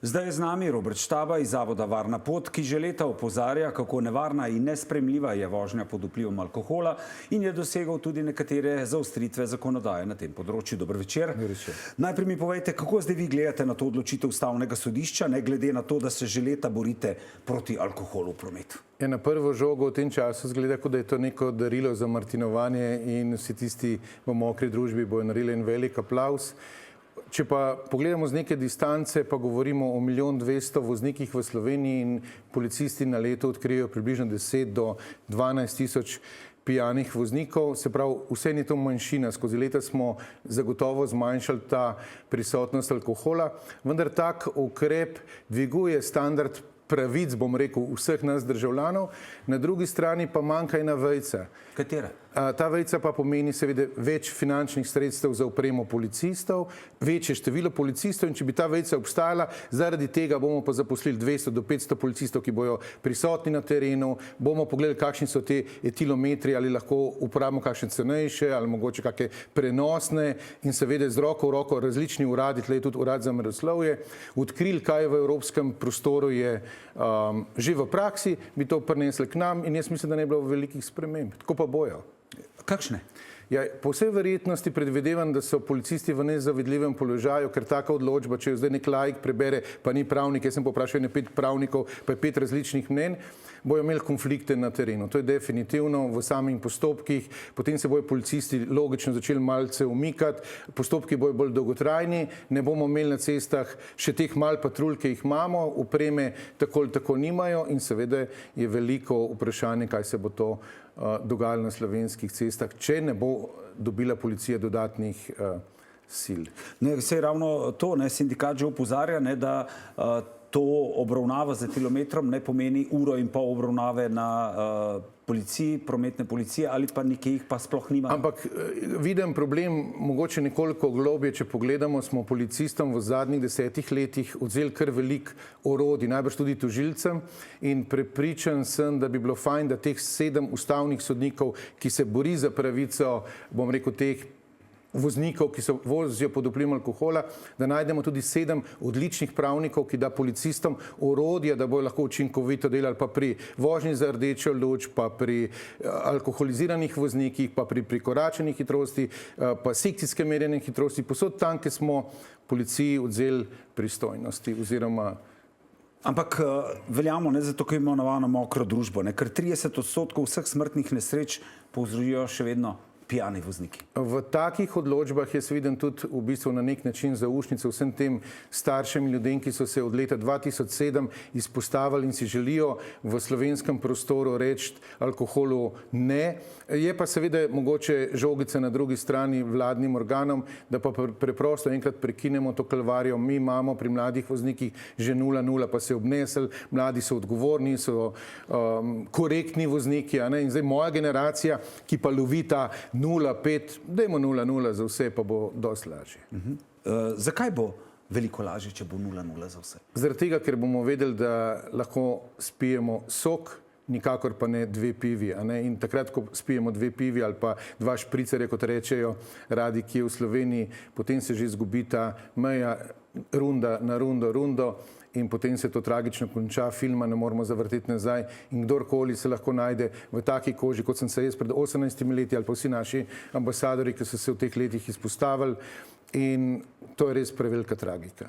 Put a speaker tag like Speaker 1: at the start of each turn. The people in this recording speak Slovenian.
Speaker 1: Zdaj je z nami Robert Štaba iz Zavoda Varna pot, ki že leta opozarja, kako nevarna in nesprejemljiva je vožnja pod vplivom alkohola in je dosegel tudi nekatere zaostritve zakonodaje na tem področju. Dober večer. Najprej mi povejte, kako zdaj vi gledate na to odločitev Ustavnega sodišča, ne glede na to, da se že leta borite proti alkoholu v prometu?
Speaker 2: Na prvo žogo v tem času zgleda, kot da je to neko darilo za martinovanje in vsi tisti v mokri družbi bojo naredili en velik aplavz. Če pa pogledamo z neke distance, pa govorimo o 1.200.000 voznikih v Sloveniji in policisti na leto odkrijejo približno 10 do 12 tisoč pijanih voznikov, se pravi, vse je to manjšina. Skozi leta smo zagotovo zmanjšali ta prisotnost alkohola, vendar tak ukrep dviguje standard pravic, bom rekel, vseh nas državljanov, na drugi strani pa manjka ena vejica.
Speaker 1: Katera?
Speaker 2: Ta vejica pa pomeni seveda več finančnih sredstev za opremo policistov, večje število policistov in če bi ta vejica obstajala, zaradi tega bomo pa zaposlili 200 do 500 policistov, ki bojo prisotni na terenu, bomo pogledali, kakšni so te etilometri, ali lahko uporabimo kakšne cenejše ali mogoče kakšne prenosne in seveda z roko v roko različni uradi, tle je tudi urad za meroslovje, odkrili, kaj v evropskem prostoru je že v praksi, bi to prinesli k nam in jaz mislim, da ne bi bilo velikih sprememb. Tako pa bojo.
Speaker 1: Kakšne?
Speaker 2: Ja, po vsej verjetnosti predvidevam, da so policisti v nezavidljivem položaju, ker taka odločba, če jo zdaj nek laik prebere, pa ni pravnik, jaz sem poprašal 5 pravnikov, pa je 5 različnih mnenj, bojo imeli konflikte na terenu. To je definitivno v samih postopkih, potem se bojo policisti logično začeli malce umikati, postopki bojo bolj dolgotrajni, ne bomo imeli na cestah še teh mal patrulj, ki jih imamo, opreme tako ali tako nimajo in seveda je veliko vprašanje, kaj se bo to dogajalo na slovenskih cestah, če ne bo dobila policija dodatnih sil.
Speaker 1: Saj ravno to, sindikat že opozarja, da to obravnava z etilometrom ne pomeni uro in pol obravnave na policiji, prometne policije ali pa nekje jih pa sploh nima.
Speaker 2: Ampak vidim problem mogoče nekoliko globje, če pogledamo, smo policistom v zadnjih 10 letih vzeli kar veliko orodij, najbrž tudi tožilcem in prepričan sem, da bi bilo fajn, da teh 7 ustavnih sodnikov, ki se bori za pravico, bom rekel, teh voznikov, ki se vozijo pod vplivom alkohola, da najdemo tudi 7 odličnih pravnikov, ki da policistom orodja, da bojo lahko učinkovito delali pa pri vožnji za rdečo luč, pa pri alkoholiziranih voznikih, pa pri prekoračeni hitrosti, pa sekcijske merjenje hitrosti. Posod tam, kjer smo policiji vzeli pristojnosti oziroma.
Speaker 1: Ampak veljamo za to, ko imenovano mokro družbo, ker 30% vseh smrtnih nesreč povzročijo še vedno pijani vozniki.
Speaker 2: V takih odločbah jaz vidim tudi v bistvu na nek način zaušnico vsem tem staršem in ljudem, ki so se od leta 2007 izpostavili in si želijo v slovenskem prostoru reči alkoholu ne. Je pa seveda mogoče žogica na drugi strani vladnim organom, da pa preprosto enkrat prekinemo to kalvarijo. Mi imamo pri mladih voznikih že 0,0, pa se obnesli, mladi so odgovorni, so korektni vozniki, in zdaj moja generacija, ki pa lovi ta 0,5, dajmo 0,0 za vse, pa bo dosti lažje.
Speaker 1: Zakaj bo veliko lažje, če bo 0,0 za vse?
Speaker 2: Zaradi tega, ker bomo vedeli, da lahko spijemo sok, nikakor pa ne 2 pivi. In takrat, ko spijemo 2 pivi ali pa 2 špricerja, kot rečejo radi, ki je v Sloveniji, potem se že izgubi ta meja runda na rundo in potem se to tragično konča, filma ne moramo zavrteti nazaj in kdorkoli se lahko najde v taki koži, kot sem se jaz pred 18 leti ali pa vsi naši ambasadori, ki so se v teh letih izpostavili in to je res prevelika tragika.